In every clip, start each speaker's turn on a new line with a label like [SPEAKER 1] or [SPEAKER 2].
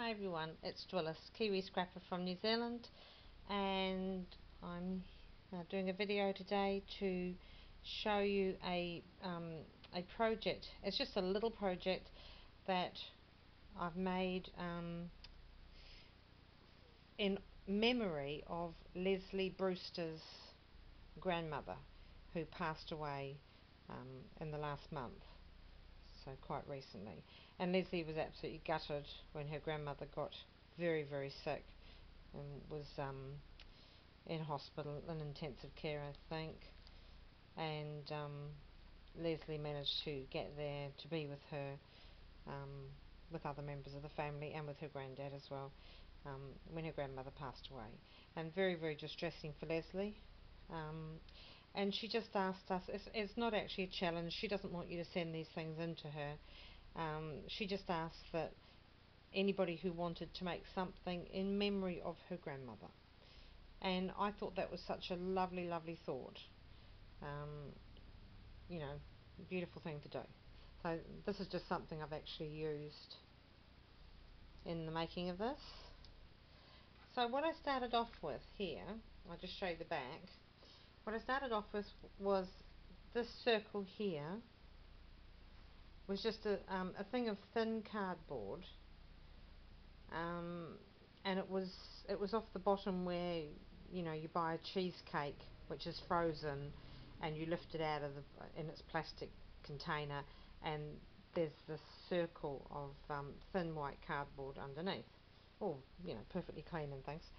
[SPEAKER 1] Hi everyone, it's Dwillis, Kiwi Scrapper from New Zealand, and I'm doing a video today to show you a project. It's just a little project that I've made in memory of Leslie Brewster's grandmother, who passed away in the last month. So quite recently, and Leslie was absolutely gutted when her grandmother got very, very sick and was in hospital in intensive care, I think, and Leslie managed to get there to be with her, with other members of the family and with her granddad as well, when her grandmother passed away, and very, very distressing for Leslie. And she just asked us, it's not actually a challenge, she doesn't want you to send these things in to her. She just asked that anybody who wanted to make something in memory of her grandmother. And I thought that was such a lovely, lovely thought. You know, beautiful thing to do. So this is just something I've actually used in the making of this. So what I started off with here, I'll just show you the back. What I started off with was this circle here was just a thing of thin cardboard, and it was off the bottom where you buy a cheesecake which is frozen, and you lift it out of in its plastic container, and there's this circle of thin white cardboard underneath, all perfectly clean and things.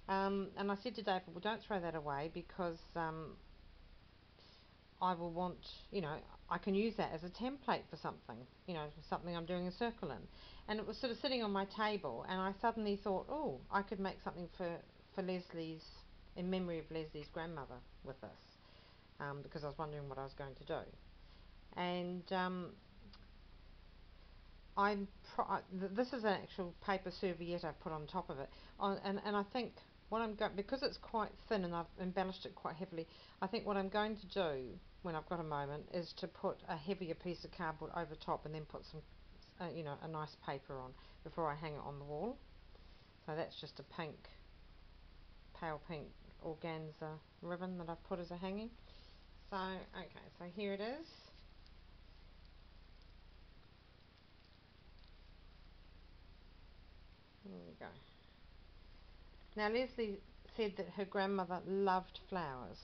[SPEAKER 1] And I said to David, well, don't throw that away, because I will want, I can use that as a template for something, something I'm doing a circle in. And it was sort of sitting on my table, and I suddenly thought, oh, I could make something for Leslie's, in memory of Leslie's grandmother with this, because I was wondering what I was going to do. And this is an actual paper serviette I've put on top of it, and I think what I'm going, because it's quite thin and I've embellished it quite heavily, I think what I'm going to do when I've got a moment is to put a heavier piece of cardboard over top, and then put some a nice paper on before I hang it on the wall. So that's just a pale pink organza ribbon that I've put as a hanging. So okay, so here it is. There we go. Now Leslie said that her grandmother loved flowers,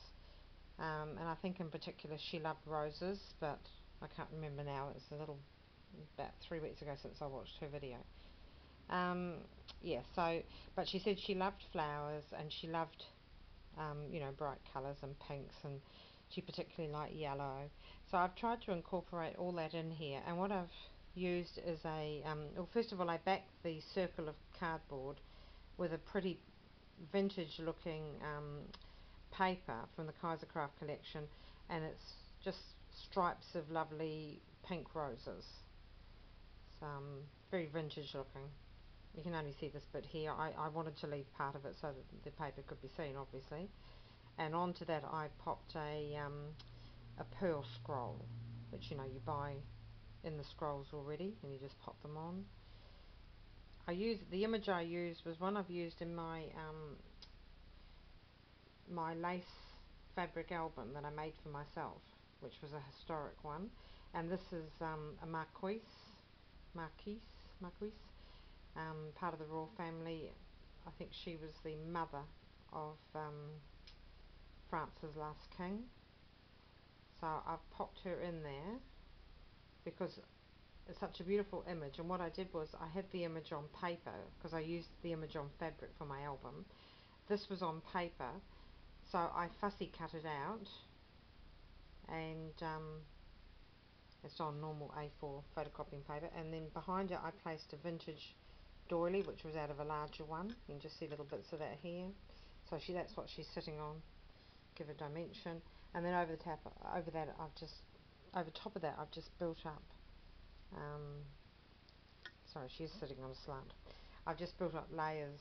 [SPEAKER 1] and I think in particular she loved roses, but I can't remember now. It's about 3 weeks ago since I watched her video. Yeah, so, but she said she loved flowers, and she loved bright colours and pinks, and she particularly liked yellow. So I've tried to incorporate all that in here, and what I've used is well, first of all, I backed the circle of cardboard with a pretty vintage looking paper from the Kaisercraft collection, and it's just stripes of lovely pink roses. It's very vintage looking. You can only see this bit here. I wanted to leave part of it so that the paper could be seen, obviously. And onto that I popped a pearl scroll, which you buy in the scrolls already, and you just pop them on. The image I used was one I've used in my my lace fabric album that I made for myself, which was a historic one. And this is a marquise, part of the royal family. I think she was the mother of France's last king. So I've popped her in there because it's such a beautiful image. And what I did was I had the image on paper, because I used the image on fabric for my album. This was on paper, so I fussy cut it out, and it's on normal A4 photocopying paper, and then behind it I placed a vintage doily, which was out of a larger one. You can just see little bits of that here. So that's what she's sitting on. Give a dimension, and then over top of that I've just built up. Sorry, she's sitting on a slant. I've just built up layers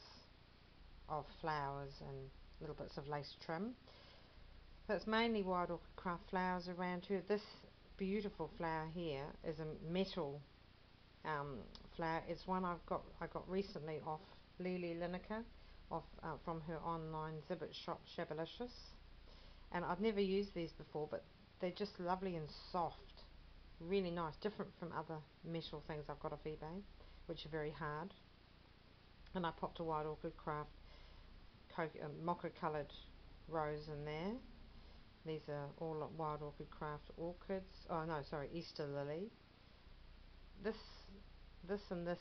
[SPEAKER 1] of flowers and little bits of lace trim. So it's mainly wild orchid craft flowers around here. This beautiful flower here is a metal flower is one I got recently off Lily Lineker, from her online exhibit shop Shabalicious, and I've never used these before, but they're just lovely and soft, really nice, different from other metal things I've got off eBay, which are very hard. And I popped a Wild Orchid Craft mocha coloured rose in there. These are all Wild Orchid Craft orchids. Oh no, sorry, Easter lily. This and this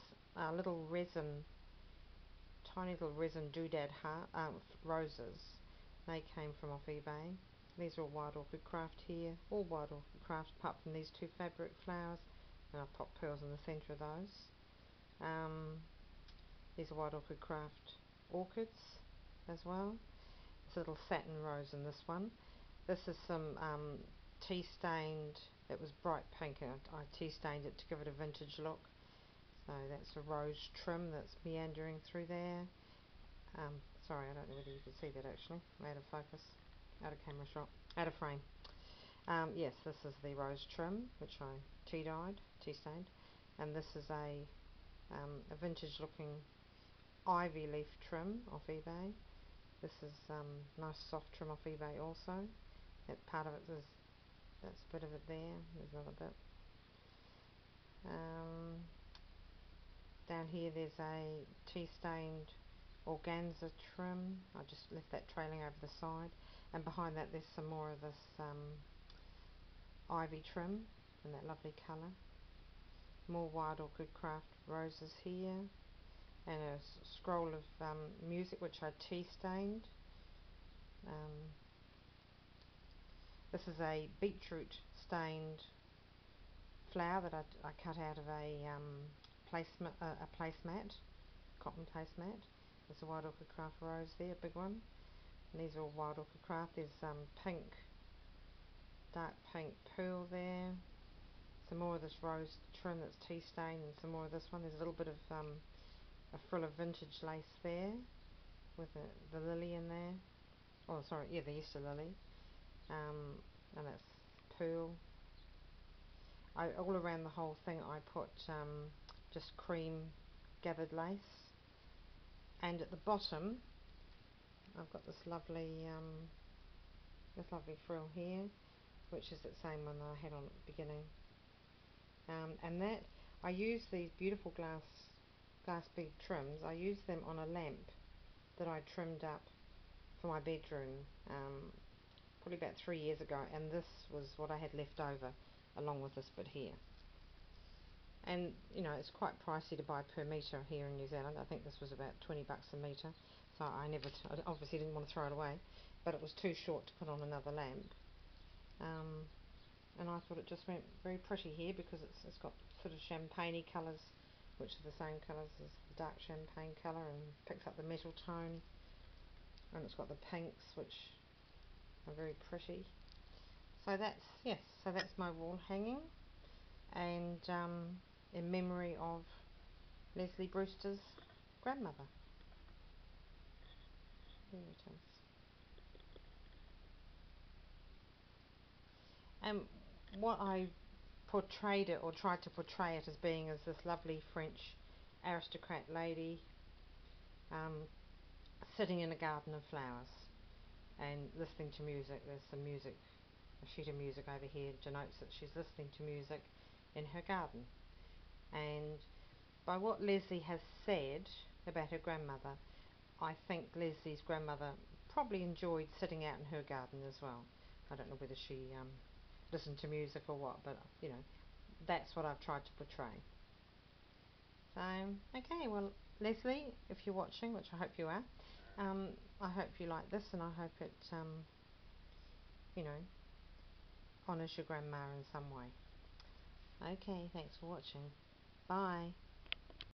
[SPEAKER 1] little resin, tiny little resin doodad roses. They came from off eBay. These are all Wild Orchid Craft here, all Wild Orchid Craft apart from these two fabric flowers, and I've popped pearls in the centre of those. These are Wild Orchid Craft orchids as well. It's a little satin rose in this one. This is some tea stained, it was bright pink, and I tea stained it to give it a vintage look. So that's a rose trim that's meandering through there. Sorry, I don't know whether you can see that actually. Out of focus, out of camera shot, out of frame. Yes, this is the rose trim, which I tea stained, and this is a vintage looking ivy leaf trim off eBay. This is nice soft trim off eBay also. That part of it is, that's a bit of it there. There's another bit. Down here there's a tea stained organza trim. I just left that trailing over the side, and behind that there's some more of this ivy trim in that lovely colour. More Wild Orchid Craft roses here, and a scroll of music which I tea stained. This is a beetroot stained flower that I cut out of a placemat, cotton placemat. There's a Wild Orchid Craft rose there, a big one. And these are all Wild Orchid Craft. There's pink, dark pink pearl there. Some more of this rose trim that's tea stained, and some more of this one. There's a little bit of a frill of vintage lace there with the lily in there. Oh, sorry, yeah, the Easter lily. And that's pearl. All around the whole thing I put just cream gathered lace, and at the bottom I've got this lovely frill here, which is the same one that I had on at the beginning. And that I use these beautiful glass bead trims. I use them on a lamp that I trimmed up for my bedroom probably about 3 years ago, and this was what I had left over along with this bit here. And you know, it's quite pricey to buy per metre here in New Zealand. I think this was about 20 bucks a metre, so I obviously didn't want to throw it away, but it was too short to put on another lamp. And I thought it just went very pretty here because it's got sort of champagne-y colours, which are the same colours as the dark champagne colour, and picks up the metal tone, and it's got the pinks which are very pretty. So that's my wall hanging, and in memory of Leslie Brewster's grandmother. There it is. And what I portrayed it, or tried to portray it as being, as this lovely French aristocrat lady sitting in a garden of flowers and listening to music. There's some music, a sheet of music over here denotes that she's listening to music in her garden. And by what Leslie has said about her grandmother, I think Leslie's grandmother probably enjoyed sitting out in her garden as well. I don't know whether she listened to music or what, but you know, that's what I've tried to portray. So, okay, well, Leslie, if you're watching, which I hope you are, I hope you like this, and I hope it, you know, honours your grandma in some way. Okay, thanks for watching. Bye.